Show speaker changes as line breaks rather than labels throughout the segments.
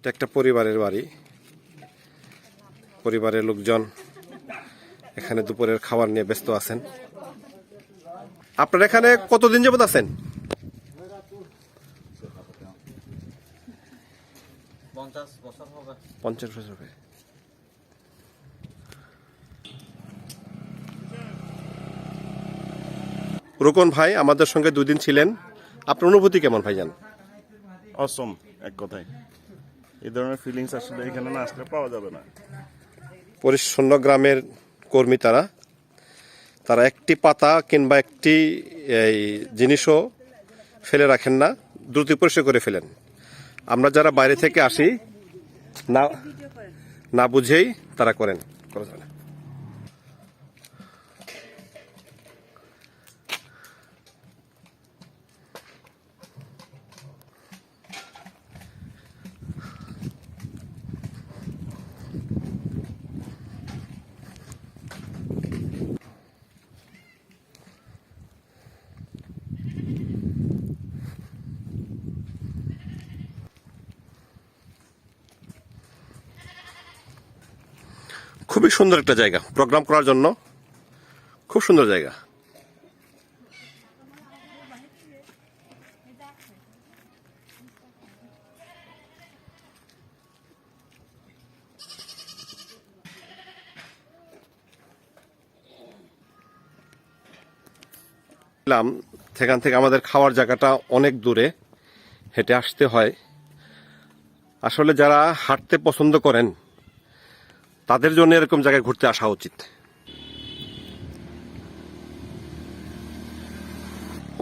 এটা একটা পরিবারের বাড়ি। পরিবারের লোকজন এখানে দুপুরের খাবার নিয়ে ব্যস্ত আছেন। আপনারা এখানে কতদিন যাবত আছেন? 50 বছর হবে। রোকন ভাই আমাদের সঙ্গে 2 দিন ছিলেন। আপনার অনুভূতি কেমন ভাইজান?
অসম, এক কথায় এই ধরনের ফিলিংস আসলে এখানে না আসলে পাওয়া যাবে না।
পরিচ্ছন্ন গ্রামের কর্মী তারা একটি পাতা কিংবা একটি জিনিসও ফেলে রাখেন না, দ্রুত পরিষ্কার করে ফেলেন। আমরা যারা বাইরে থেকে আসি না বুঝেই তারা করেন। খুবই সুন্দর একটা জায়গা প্রোগ্রাম করার জন্য, খুব সুন্দর জায়গা। সেখান থেকে আমাদের খাওয়ার জায়গাটা অনেক দূরে, হেঁটে আসতে হয়। আসলে যারা হাঁটতে পছন্দ করেন তাদের জন্য এরকম জায়গায় ঘুরতে আসা উচিত।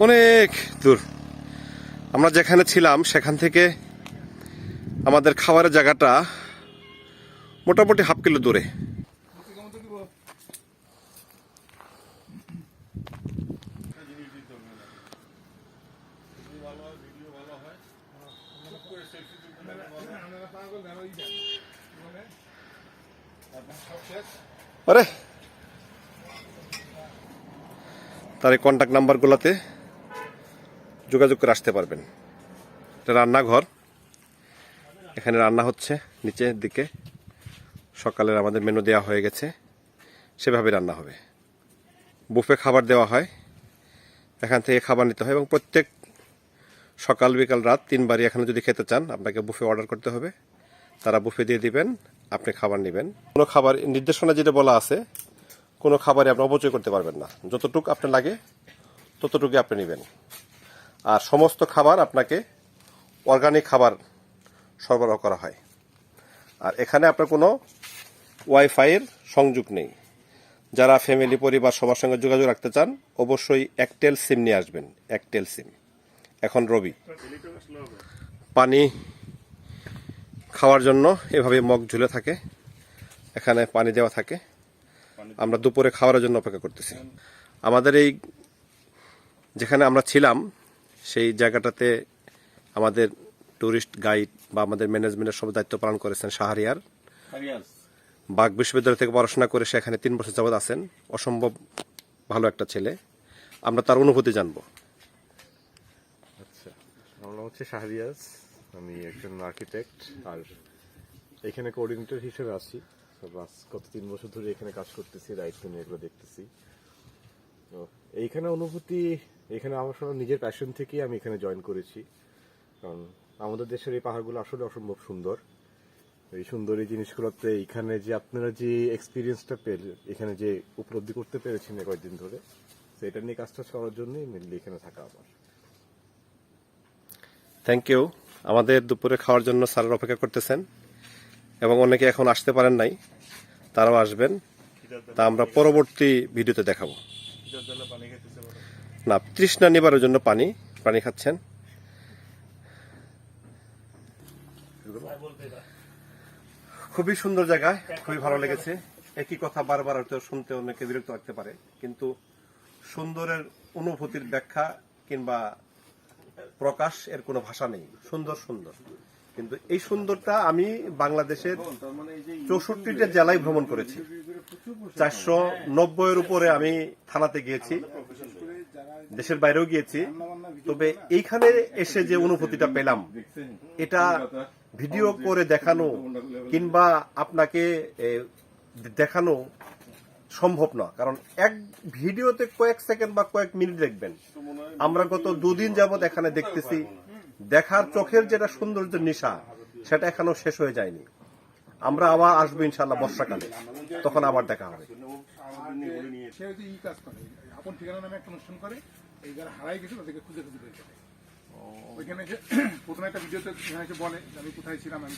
অনেক দূর। আমরা যেখানে ছিলাম সেখান থেকে আমাদের খাবারের জায়গাটা মোটামুটি ½ কিলো দূরে। আরে তার এই কন্ট্যাক্ট নাম্বারগুলোতে যোগাযোগ করে আসতে পারবেন। এটা রান্নাঘর, এখানে রান্না হচ্ছে নিচের দিকে। সকালের আমাদের মেনু দেওয়া হয়ে গেছে, সেভাবে রান্না হবে। বুফে খাবার দেওয়া হয়, এখান থেকে খাবার নিতে হয় এবং প্রত্যেক সকাল বিকাল রাত 3 বারই এখানে যদি খেতে চান আপনাকে বুফে অর্ডার করতে হবে। তারা বুফে দিয়ে দিবেন, আপনি খাবার নেবেন। কোনো খাবার নির্দেশনা যেটা বলা আছে, কোনো খাবারই আপনি অপচয় করতে পারবেন না। যতটুকু আপনার লাগে ততটুকু আপনি নেবেন। আর সমস্ত খাবার আপনাকে অর্গানিক খাবার সরবরাহ করা হয়। আর এখানে আপনার কোনো ওয়াইফাইয়ের সংযোগ নেই। যারা ফ্যামিলি পরিবার সবার সঙ্গে যোগাযোগ রাখতে চান অবশ্যই একটেল সিম নিয়ে আসবেন। একটেল সিম। এখন রবি পানি খাওয়ার জন্য এভাবে মগ ঝুলে থাকে, এখানে পানি দেওয়া থাকে। আমরা দুপুরে খাওয়ার জন্য অপেক্ষা করতেছি। আমাদের এই যেখানে আমরা ছিলাম সেই জায়গাটাতে আমাদের ট্যুরিস্ট গাইড বা আমাদের ম্যানেজমেন্টের সব দায়িত্ব পালন করেছেন শাহরিয়ার। বাগ বিশ্ববিদ্যালয় থেকে পড়াশোনা করে সেখানে 3 বছর যাবৎ আছেন। অসম্ভব ভালো একটা ছেলে। আমরা তার অনুভূতি জানবো।
আচ্ছা, আমার নাম হচ্ছে শাহরিয়াজ, আমি একজন আর্কিটেক্ট আর এখানে কোঅর্ডিনেটর হিসেবে আছি। গত 3 বছর ধরে এখানে কাজ করতেছি, দায়িত্ব নিয়ে এগুলো দেখতেছি। তো এইখানে অনুভূতি, এখানে আমার নিজের প্যাশন থেকেই আমি এখানে জয়েন করেছি। কারণ আমাদের দেশের এই পাহাড়গুলো আসলে অসম্ভব সুন্দর। এই সুন্দর এই জিনিসগুলোতে এখানে যে আপনারা যে এক্সপিরিয়েন্সটা পেলেন, এখানে যে উপলব্ধি করতে পেরেছেন কয়েকদিন ধরে, সেটা নিয়ে কাজটা করার জন্যই মেনলি এখানে থাকা আমার।
Thank you. আমাদের দুপুরে খাওয়ার জন্য স্যারের অপেক্ষা করতেছেন এবং অনেকে এখন আসতে পারেন নাই, তারাও আসবেন। তা আমরা পরবর্তী ভিডিওতে দেখাবো। না, তৃষ্ণা নিবারের জন্য পানি খাচ্ছেন। খুবই সুন্দর জায়গা, খুবই ভালো লেগেছে। একই কথা বারবার হয়তো শুনতে অনেকে বিরক্ত লাগতে পারে, কিন্তু সুন্দরের অনুভূতির ব্যাখ্যা কিংবা প্রকাশ এর কোনো ভাষা নেই। সুন্দর সুন্দর, কিন্তু এই সুন্দরটা আমি বাংলাদেশের 64টা জেলায় ভ্রমণ করেছি। 490 এর উপরে আমি থানাতে গিয়েছি, দেশের বাইরেও গিয়েছি। তবে এইখানে এসে যে অনুভূতিটা পেলাম এটা ভিডিও করে দেখানো কিংবা আপনাকে দেখানো সম্ভব না, কারণ এক ভিডিওতে কয়েক সেকেন্ড বা কয়েক মিনিট দেখবেন। আমরা গত 2 দিন যাবত এখানে দেখতেছি, দেখার চোখের যেটা সৌন্দর্য নেশা সেটা এখনো শেষ হয়ে যায়নি। আমরা আবার আসবো ইনশাল্লাহ বর্ষাকালে, তখন আবার দেখা হবে।
সে হচ্ছে ই কাজ করে, আপন ঠিকানা নামে একটা অনুষ্ঠান করে, এই যারা হারাই গেছে তাদেরকে খুঁজে খুঁজে বের করে। ওইখানে প্রথমে একটা ভিডিওতে এখানে এসে বলে যে আমি কোথায় ছিলাম, আমি